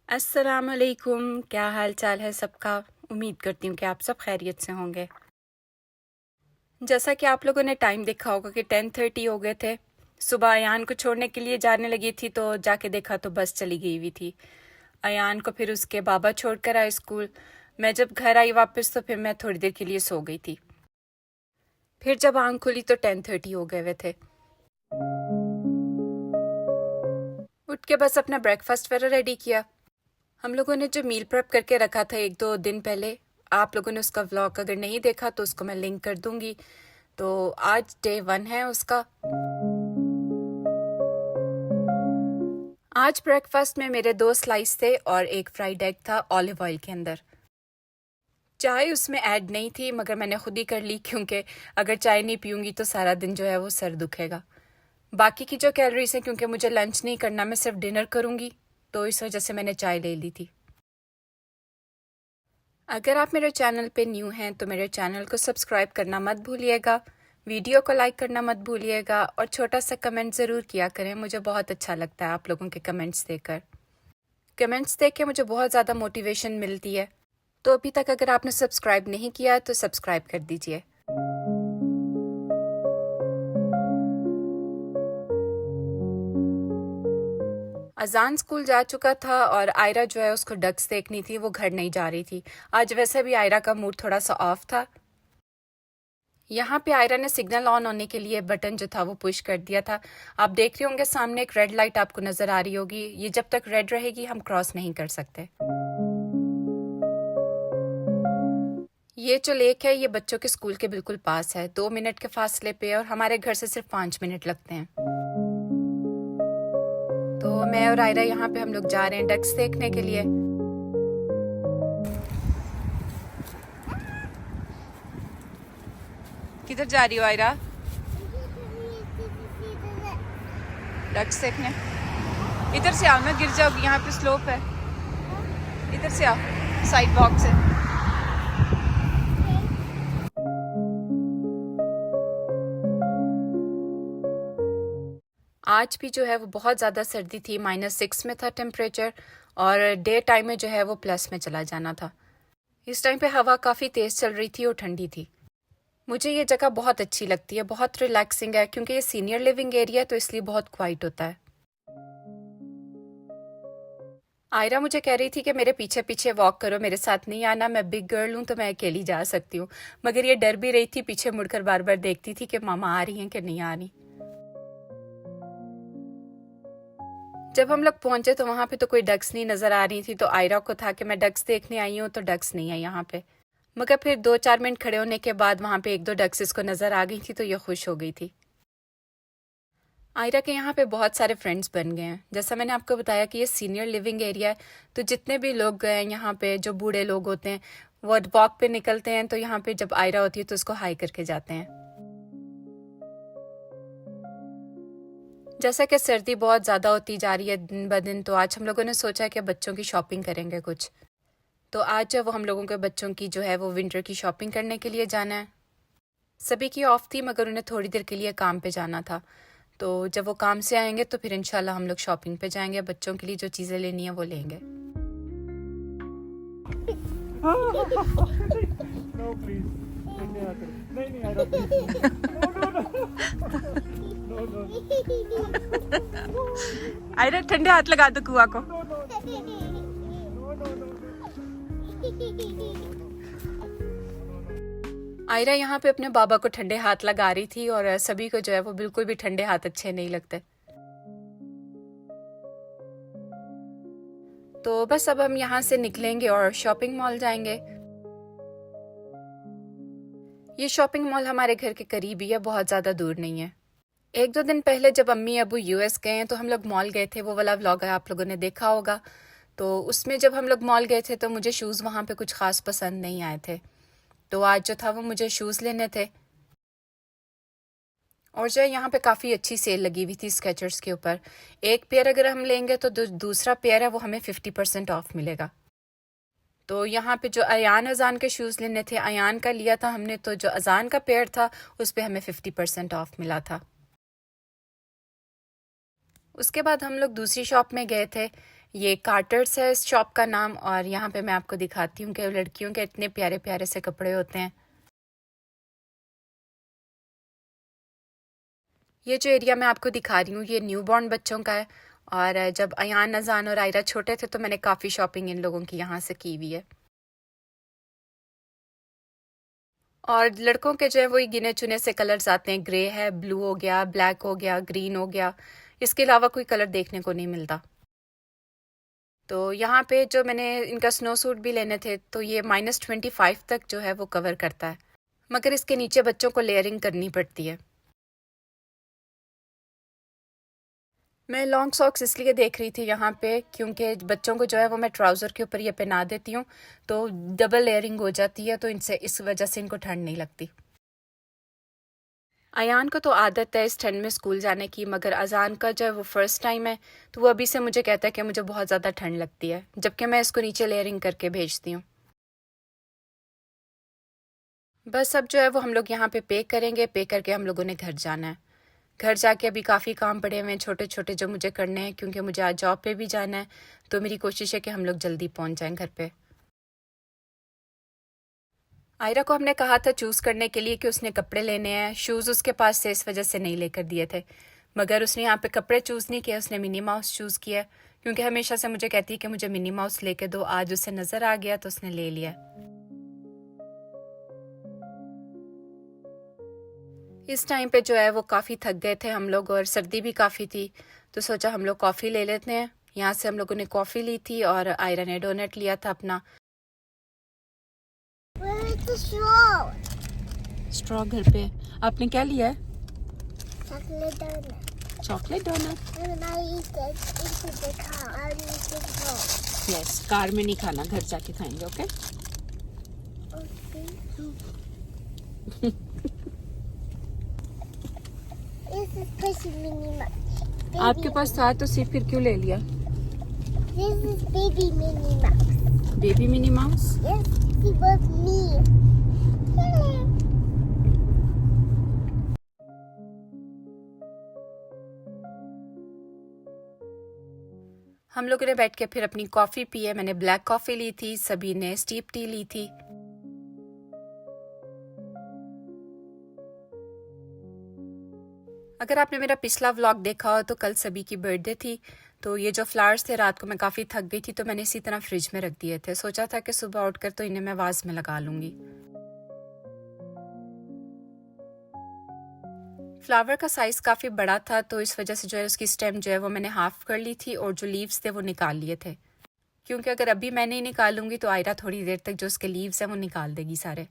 अस्सलामुअलैकुम, क्या हाल चाल है सबका। उम्मीद करती हूँ कि आप सब खैरियत से होंगे। जैसा कि आप लोगों ने टाइम देखा होगा कि 10:30 हो गए थे। सुबह अयान को छोड़ने के लिए जाने लगी थी तो जाके देखा तो बस चली गई हुई थी। अयान को फिर उसके बाबा छोड़ कर आए स्कूल। मैं जब घर आई वापस तो फिर मैं थोड़ी देर के लिए सो गई थी। फिर जब आँख खुली तो 10:30 हो गए हुए थे। उठ के बस अपना ब्रेकफास्ट वगैरह रेडी किया। हम लोगों ने जो मील प्रेप करके रखा था 1-2 दिन पहले, आप लोगों ने उसका व्लॉग अगर नहीं देखा तो उसको मैं लिंक कर दूंगी। तो आज डे 1 है उसका। आज ब्रेकफास्ट में मेरे 2 स्लाइस थे और एक फ्राइड एग था ऑलिव ऑयल के अंदर। चाय उसमें ऐड नहीं थी मगर मैंने खुद ही कर ली क्योंकि अगर चाय नहीं पीऊंगी तो सारा दिन जो है वो सर दुखेगा। बाकी की जो कैलोरीज हैं क्योंकि मुझे लंच नहीं करना, मैं सिर्फ डिनर करूंगी, तो इस वजह से मैंने चाय ले ली थी। अगर आप मेरे चैनल पे न्यू हैं तो मेरे चैनल को सब्सक्राइब करना मत भूलिएगा, वीडियो को लाइक करना मत भूलिएगा और छोटा सा कमेंट ज़रूर किया करें। मुझे बहुत अच्छा लगता है आप लोगों के कमेंट्स देखकर। कमेंट्स देख के मुझे बहुत ज़्यादा मोटिवेशन मिलती है। तो अभी तक अगर आपने सब्सक्राइब नहीं किया तो सब्सक्राइब कर दीजिए। अजान स्कूल जा चुका था और आयरा जो है उसको डक्स देखनी थी, वो घर नहीं जा रही थी। आज वैसे भी आयरा का मूड थोड़ा सा ऑफ था। यहाँ पे आयरा ने सिग्नल ऑन होने के लिए बटन जो था वो पुश कर दिया था। आप देख रहे होंगे सामने एक रेड लाइट आपको नजर आ रही होगी, ये जब तक रेड रहेगी हम क्रॉस नहीं कर सकते। ये जो लेक है ये बच्चों के स्कूल के बिल्कुल पास है, 2 मिनट के फासले पे, और हमारे घर से सिर्फ 5 मिनट लगते हैं। तो मैं और आयरा यहाँ पे हम लोग जा रहे हैं डक्स देखने के लिए। किधर जा रही हो आयरा? डक्स देखने। इधर से आओ ना, गिर जाओगी, यहाँ पे स्लोप है। इधर से आओ, साइड वॉक से। आज भी जो है वो बहुत ज़्यादा सर्दी थी, -6 में था टेम्परेचर, और डे टाइम में जो है वो प्लस में चला जाना था। इस टाइम पे हवा काफ़ी तेज़ चल रही थी और ठंडी थी। मुझे ये जगह बहुत अच्छी लगती है, बहुत रिलैक्सिंग है क्योंकि ये सीनियर लिविंग एरिया है तो इसलिए बहुत क्वाइट होता है। आयरा मुझे कह रही थी कि मेरे पीछे पीछे वॉक करो, मेरे साथ नहीं आना, मैं बिग गर्ल हूँ तो मैं अकेली जा सकती हूँ। मगर ये डर भी रही थी, पीछे मुड़कर बार बार देखती थी कि मामा आ रही हैं कि नहीं आ रही। जब हम लोग पहुंचे तो वहां पे तो कोई डक्स नहीं नजर आ रही थी, तो आयरा को था कि मैं डक्स देखने आई हूँ तो डक्स नहीं है यहाँ पे। मगर फिर 2-4 मिनट खड़े होने के बाद वहां पे 1-2 डक्स इसको नजर आ गई थी तो ये खुश हो गई थी। आयरा के यहाँ पे बहुत सारे फ्रेंड्स बन गए हैं। जैसा मैंने आपको बताया कि ये सीनियर लिविंग एरिया है, तो जितने भी लोग गए हैं यहाँ पे, जो बूढ़े लोग होते हैं वो वॉक पे निकलते हैं, तो यहाँ पे जब आयरा होती है तो उसको हाई करके जाते हैं। जैसा कि सर्दी बहुत ज़्यादा होती जा रही है दिन ब दिन, तो आज हम लोगों ने सोचा कि बच्चों की शॉपिंग करेंगे कुछ। तो आज जब हम लोगों के बच्चों की जो है वो विंटर की शॉपिंग करने के लिए जाना है। सभी की ऑफ थी मगर उन्हें थोड़ी देर के लिए काम पे जाना था, तो जब वो काम से आएंगे तो फिर इंशाल्लाह हम लोग शॉपिंग पे जाएंगे, बच्चों के लिए जो चीज़ें लेनी है वो लेंगे। No, please. नहीं नहीं Ayra, please. No, no, no. Ayra ठंडे हाथ लगा दो कुआ को। No, no, no. आयरा यहाँ पे अपने बाबा को ठंडे हाथ लगा रही थी और सभी को जो है वो बिल्कुल भी ठंडे हाथ अच्छे नहीं लगते। तो बस अब हम यहाँ से निकलेंगे और शॉपिंग मॉल जाएंगे। ये शॉपिंग मॉल हमारे घर के करीब ही है, बहुत ज़्यादा दूर नहीं है। 1-2 दिन पहले जब अम्मी अबू यूएस गए हैं तो हम लोग मॉल गए थे, वो वाला व्लॉग है आप लोगों ने देखा होगा। तो उसमें जब हम लोग मॉल गए थे तो मुझे शूज़ वहाँ पे कुछ ख़ास पसंद नहीं आए थे, तो आज जो था वो मुझे शूज़ लेने थे। और जो है यहाँ पे काफ़ी अच्छी सेल लगी हुई थी स्केचर्स के ऊपर। एक पेयर अगर हम लेंगे तो दूसरा पेयर है वो हमें 50% ऑफ मिलेगा। तो यहाँ पे जो अयान अजान के शूज़ लेने थे, अयान का लिया था हमने, तो जो अजान का पेयर था उस पे हमें 50% ऑफ मिला था। उसके बाद हम लोग दूसरी शॉप में गए थे। ये कार्टर्स है इस शॉप का नाम, और यहाँ पे मैं आपको दिखाती हूँ कि लड़कियों के इतने प्यारे प्यारे से कपड़े होते हैं। ये जो एरिया मैं आपको दिखा रही हूँ ये न्यूबॉर्न बच्चों का है, और जब अयान अजान और आयरा छोटे थे तो मैंने काफ़ी शॉपिंग इन लोगों की यहाँ से की हुई है। और लड़कों के जो है वही गिने चुने से कलर्स आते हैं, ग्रे है, ब्लू हो गया, ब्लैक हो गया, ग्रीन हो गया, इसके अलावा कोई कलर देखने को नहीं मिलता। तो यहाँ पे जो मैंने इनका स्नो सूट भी लेने थे तो ये -25 तक जो है वो कवर करता है, मगर इसके नीचे बच्चों को लेयरिंग करनी पड़ती है। मैं लॉन्ग सॉक्स इसलिए देख रही थी यहाँ पे क्योंकि बच्चों को जो है वो मैं ट्राउज़र के ऊपर ये पहना देती हूँ तो डबल लेयरिंग हो जाती है, तो इनसे इस वजह से इनको ठंड नहीं लगती। अयान को तो आदत है इस ठंड में स्कूल जाने की, मगर अजान का जो है वो फ़र्स्ट टाइम है तो वो अभी से मुझे कहता है कि मुझे बहुत ज़्यादा ठंड लगती है, जबकि मैं इसको नीचे लेयरिंग करके भेजती हूँ। बस अब जो है वो हम लोग यहाँ पे पे करेंगे, पे करके हम लोगों ने घर जाना है। घर जाके अभी काफ़ी काम पड़े हुए हैं छोटे छोटे जो मुझे करने हैं, क्योंकि मुझे आज जॉब पे भी जाना है, तो मेरी कोशिश है कि हम लोग जल्दी पहुँच जाएं घर पे। आयरा को हमने कहा था चूज़ करने के लिए कि उसने कपड़े लेने हैं, शूज़ उसके पास थे इस वजह से नहीं लेकर दिए थे, मगर उसने यहाँ पे कपड़े चूज़ नहीं किए, उसने मिनी माउस चूज़ किया, क्योंकि हमेशा से मुझे कहती है कि मुझे मिनी माउस लेके दो, आज उसे नज़र आ गया तो उसने ले लिया। इस टाइम पे जो है वो काफ़ी थक गए थे हम लोग और सर्दी भी काफ़ी थी, तो सोचा हम लोग कॉफ़ी ले लेते हैं। यहाँ से हम लोगों ने कॉफ़ी ली थी और आयरा ने डोनट लिया था अपना। स्ट्रॉ घर पे। आपने क्या लिया है? Chocolate donut. Chocolate donut. And I eat it into the car. I eat it home. Yes, car में नहीं खाना, घर जाके खाएंगे। Okay Okay. This is Pushy Minnie Mouse. आपके पास था तो सिर्फ फिर क्यों ले लिया? This is Baby Minnie Mouse. Baby Minnie Mouse. Yes, she was me. Hello. हम लोगों ने बैठ के फिर अपनी कॉफ़ी पी है। मैंने ब्लैक कॉफ़ी ली थी, सभी ने स्टीप टी ली थी। अगर आपने मेरा पिछला व्लॉग देखा हो तो कल सभी की बर्थडे थी, तो ये जो फ्लावर्स थे रात को मैं काफ़ी थक गई थी तो मैंने इसी तरह फ्रिज में रख दिए थे। सोचा था कि सुबह उठकर तो इन्हें मैं वाज में लगा लूँगी। फ्लावर का साइज़ काफ़ी बड़ा था तो इस वजह से जो है उसकी स्टेम जो है वो मैंने हाफ कर ली थी और जो लीव्स थे वो निकाल लिए थे, क्योंकि अगर अभी मैं नहीं निकालूंगी तो आयरा थोड़ी देर तक जो उसके लीव्स हैं वो निकाल देगी सारे।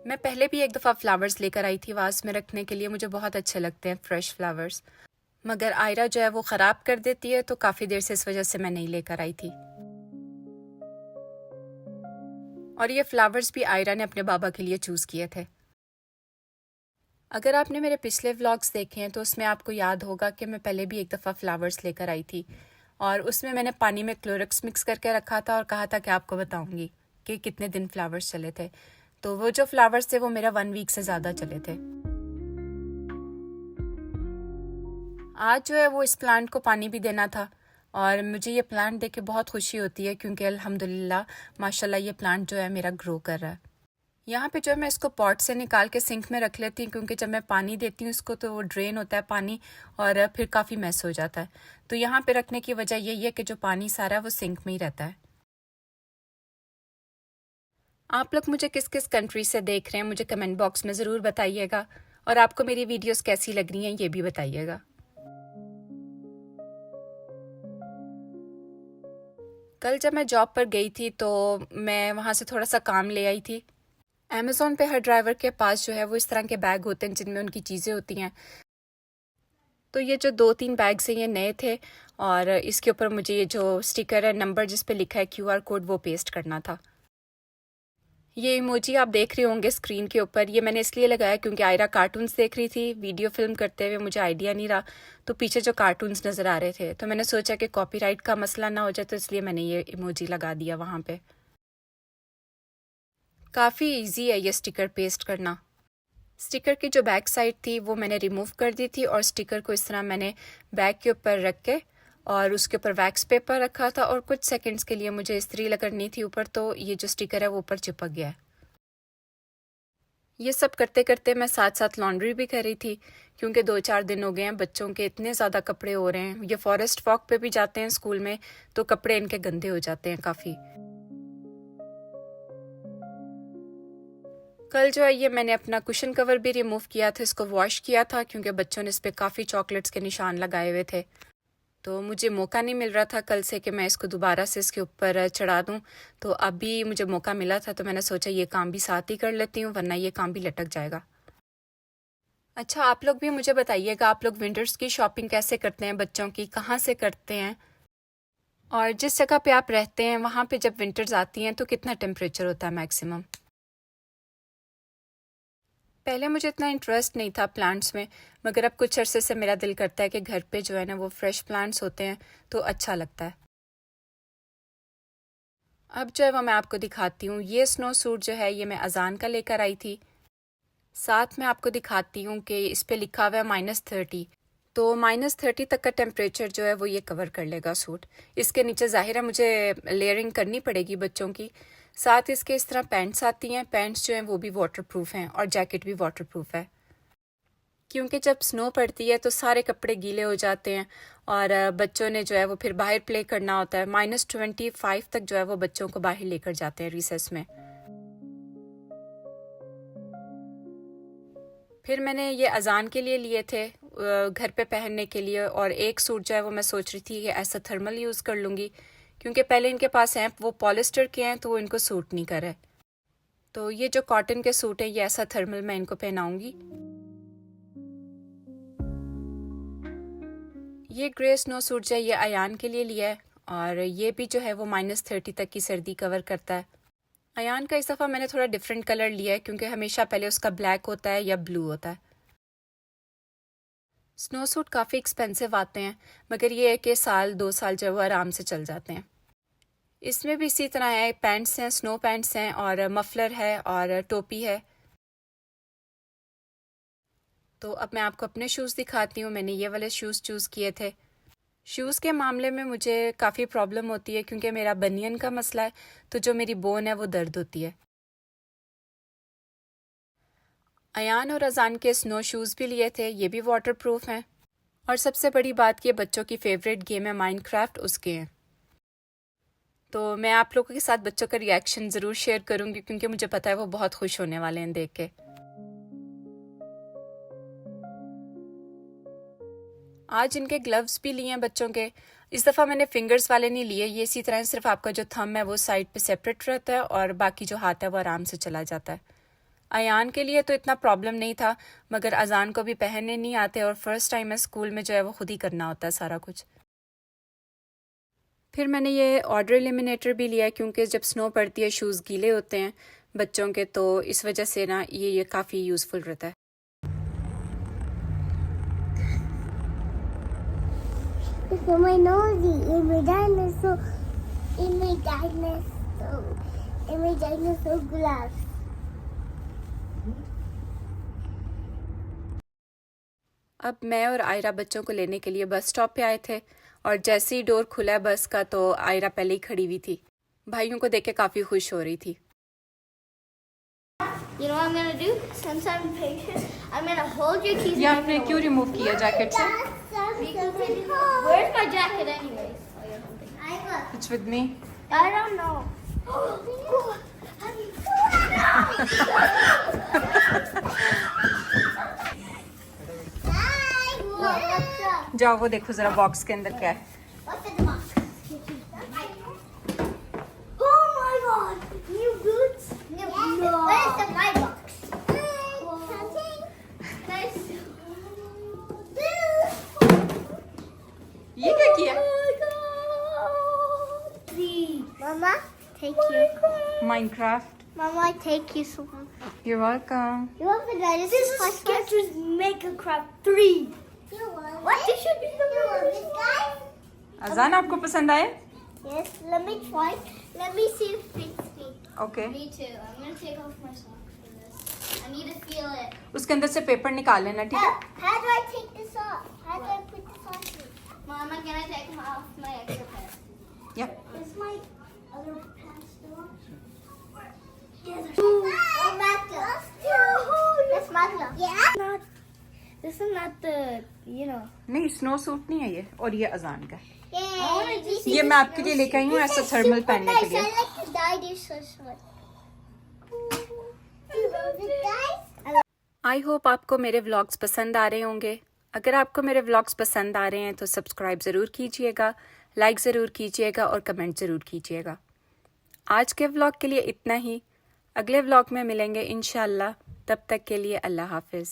मैं पहले भी एक दफ़ा फ्लावर्स लेकर आई थी वाज में रखने के लिए, मुझे बहुत अच्छे लगते हैं फ्रेश फ्लावर्स, मगर आयरा जो है वो ख़राब कर देती है तो काफ़ी देर से इस वजह से मैं नहीं लेकर आई थी। और ये फ्लावर्स भी आयरा ने अपने बाबा के लिए चूज़ किए थे। अगर आपने मेरे पिछले व्लॉग्स देखे हैं तो उसमें आपको याद होगा कि मैं पहले भी एक दफ़ा फ्लावर्स लेकर आई थी और उसमें मैंने पानी में क्लोरेक्स मिक्स करके रखा था और कहा था कि आपको बताऊंगी कि कितने दिन फ्लावर्स चले थे। तो वो जो फ्लावर्स थे वो मेरा 1 वीक से ज़्यादा चले थे। आज जो है वो इस प्लांट को पानी भी देना था और मुझे ये प्लांट देख के बहुत खुशी होती है क्योंकि अल्हम्दुलिल्लाह माशाल्लाह ये प्लांट जो है मेरा ग्रो कर रहा है। यहाँ पे जो है मैं इसको पॉट से निकाल के सिंक में रख लेती हूँ क्योंकि जब मैं पानी देती हूँ इसको तो वो ड्रेन होता है पानी और फिर काफ़ी मैस हो जाता है। तो यहाँ पे रखने की वजह यही है कि जो पानी सारा है वो सिंक में ही रहता है। आप लोग मुझे किस किस कंट्री से देख रहे हैं मुझे कमेंट बॉक्स में ज़रूर बताइएगा और आपको मेरी वीडियोस कैसी लग रही हैं ये भी बताइएगा। कल जब मैं जॉब पर गई थी तो मैं वहाँ से थोड़ा सा काम ले आई थी। अमेज़ॉन पे हर ड्राइवर के पास जो है वो इस तरह के बैग होते हैं जिनमें उनकी चीज़ें होती हैं। तो ये जो 2-3 बैग्स हैं ये नए थे और इसके ऊपर मुझे ये जो स्टिकर है नंबर जिस पे लिखा है QR कोड वो पेस्ट करना था। ये इमोजी आप देख रहे होंगे स्क्रीन के ऊपर, ये मैंने इसलिए लगाया क्योंकि आयरा कार्टून्स देख रही थी, वीडियो फिल्म करते हुए मुझे आइडिया नहीं रहा, तो पीछे जो कार्टून्स नज़र आ रहे थे तो मैंने सोचा कि कॉपीराइट का मसला ना हो जाए, तो इसलिए मैंने ये इमोजी लगा दिया वहाँ पे। काफ़ी इजी है ये स्टिकर पेस्ट करना। स्टिकर की जो बैक साइड थी वो मैंने रिमूव कर दी थी और स्टिकर को इस तरह मैंने बैग के ऊपर रख के और उसके ऊपर वैक्स पेपर रखा था और कुछ सेकंड्स के लिए मुझे इस्त्री करनी थी ऊपर, तो ये जो स्टिकर है वो ऊपर चिपक गया है। ये सब करते करते मैं साथ साथ लॉन्ड्री भी कर रही थी क्योंकि 2-4 दिन हो गए हैं, बच्चों के इतने ज़्यादा कपड़े हो रहे हैं। ये फॉरेस्ट वॉक पे भी जाते हैं स्कूल में तो कपड़े इनके गंदे हो जाते हैं काफ़ी। कल जो है ये मैंने अपना कुशन कवर भी रिमूव किया था, इसको वॉश किया था क्योंकि बच्चों ने इस पर काफ़ी चॉकलेट्स के निशान लगाए हुए थे, तो मुझे मौका नहीं मिल रहा था कल से कि मैं इसको दोबारा से इसके ऊपर चढ़ा दूं। तो अभी मुझे मौका मिला था तो मैंने सोचा ये काम भी साथ ही कर लेती हूँ, वरना ये काम भी लटक जाएगा। अच्छा, आप लोग भी मुझे बताइएगा आप लोग विंटर्स की शॉपिंग कैसे करते हैं, बच्चों की कहाँ से करते हैं, और जिस जगह पे आप रहते हैं वहाँ पे जब विंटर्स आती हैं तो कितना टेम्परेचर होता है मैक्सिमम। पहले मुझे इतना इंटरेस्ट नहीं था प्लांट्स में, मगर अब कुछ अरसे से मेरा दिल करता है कि घर पे जो है ना वो फ्रेश प्लांट्स होते हैं तो अच्छा लगता है। अब जो है वो मैं आपको दिखाती हूँ। ये स्नो सूट जो है ये मैं अजान का लेकर आई थी। साथ में आपको दिखाती हूँ कि इस पे लिखा हुआ है -30, तो -30 तक का टेम्परेचर जो है वो ये कवर कर लेगा सूट। इसके नीचे ज़ाहिर है मुझे लेयरिंग करनी पड़ेगी बच्चों की। साथ इसके इस तरह पैंट्स आती हैं, पैंट्स जो हैं वो भी वाटरप्रूफ हैं और जैकेट भी वाटरप्रूफ है, क्योंकि जब स्नो पड़ती है तो सारे कपड़े गीले हो जाते हैं और बच्चों ने जो है वो फिर बाहर प्ले करना होता है। -25 तक जो है वो बच्चों को बाहर लेकर जाते हैं रिसेस में। फिर मैंने ये अजान के लिए लिए थे घर पे पहनने के लिए, और एक सूट जो है वो मैं सोच रही थी कि ऐसा थर्मल यूज़ कर लूँगी क्योंकि पहले इनके पास हैं वो पॉलिस्टर के हैं तो वो इनको सूट नहीं कर रहे। तो ये जो कॉटन के सूट है ये ऐसा थर्मल मैं इनको पहनाऊंगी। ये ग्रे स्नो सूट जो है ये अयान के लिए लिया है और ये भी जो है वो -30 तक की सर्दी कवर करता है। अयान का इस दफ़ा मैंने थोड़ा डिफरेंट कलर लिया है क्योंकि हमेशा पहले उसका ब्लैक होता है या ब्लू होता है। स्नो सूट काफ़ी एक्सपेंसिव आते हैं, मगर ये है कि 1-2 साल जो है वो आराम से चल जाते हैं। इसमें भी इसी तरह है, पैंट्स हैं, स्नो पैंट्स हैं और मफलर है और टोपी है। तो अब मैं आपको अपने शूज़ दिखाती हूँ। मैंने ये वाले शूज़ चूज़ किए थे। शूज़ के मामले में मुझे काफ़ी प्रॉब्लम होती है क्योंकि मेरा बनियन का मसला है, तो जो मेरी बोन है वो दर्द होती है। अयान और अजान के स्नो शूज़ भी लिए थे, ये भी वाटरप्रूफ हैं। और सबसे बड़ी बात ये बच्चों की फेवरेट गेम है माइनक्राफ्ट, उसके हैं। तो मैं आप लोगों के साथ बच्चों का रिएक्शन ज़रूर शेयर करूँगी क्योंकि मुझे पता है वो बहुत खुश होने वाले हैं देख के। आज इनके ग्लव्स भी लिए हैं बच्चों के। इस दफ़ा मैंने फिंगर्स वाले नहीं लिए, ये इसी तरह सिर्फ आपका जो थंब है वो साइड पे सेपरेट रहता है और बाकी जो हाथ है वो आराम से चला जाता है। अयान के लिए तो इतना प्रॉब्लम नहीं था, मगर अजान को भी पहनने नहीं आते और फर्स्ट टाइम है स्कूल में जो है वो खुद ही करना होता है सारा कुछ। फिर मैंने ये ऑर्डर एलिमिनेटर भी लिया क्योंकि जब स्नो पड़ती है शूज़ गीले होते हैं बच्चों के, तो इस वजह से ना ये काफ़ी यूज़फुल रहता है। Look at my nosy. In my dinosaur. In my dinosaur. In my dinosaur gloves. अब मैं और आयरा बच्चों को लेने के लिए बस स्टॉप पे आए थे और जैसे ही डोर खुला बस का तो आयरा पहले ही खड़ी हुई थी। भाइयों को देख के काफ़ी खुश हो रही थी। You know what I'm gonna do? Since I'm patient, I'm gonna hold your keys. ये आपने क्यों रिमूव किया जैकेट से? Where's my jacket anyways? It's with me. I don't know. जाओ वो देखो जरा बॉक्स के अंदर क्या है। What's in the box? Oh my god! New boots? No. Where's the my box? Nice. ये क्या किया? Mama, take your Minecraft. Mama, thank you so much. You're welcome. You want the dinosaur? This is Skechers Mega Craft 3. What? This should be the one. अजान आपको पसंद आए? Yes, let me try. Let me see if it fits me. Okay Me too. I'm gonna take off my socks for this. I need to feel it. उसके अंदर से paper निकाल लेना, ठीक है? How do I take this off? How do I put this on? Mama, can I take off my extra pants? या Is my other pants still on? Yes. Magda. That's Magda. Yeah. This is not the, you know. नहीं, snow suit नहीं है ये, और ये अजान का है। Yeah. ये मैं आपके लिए लेके आई हूँ ऐसा थर्मल पहनने के लिए। I like the dinosaur one. I hope आपको मेरे व्लॉग्स पसंद आ रहे होंगे। अगर आपको मेरे व्लॉग्स पसंद आ रहे हैं तो सब्सक्राइब ज़रूर कीजिएगा, लाइक ज़रूर कीजिएगा और कमेंट ज़रूर कीजिएगा। आज के व्लॉग के लिए इतना ही। अगले व्लॉग में मिलेंगे इंशाल्लाह। तब तक के लिए अल्लाह हाफिज़।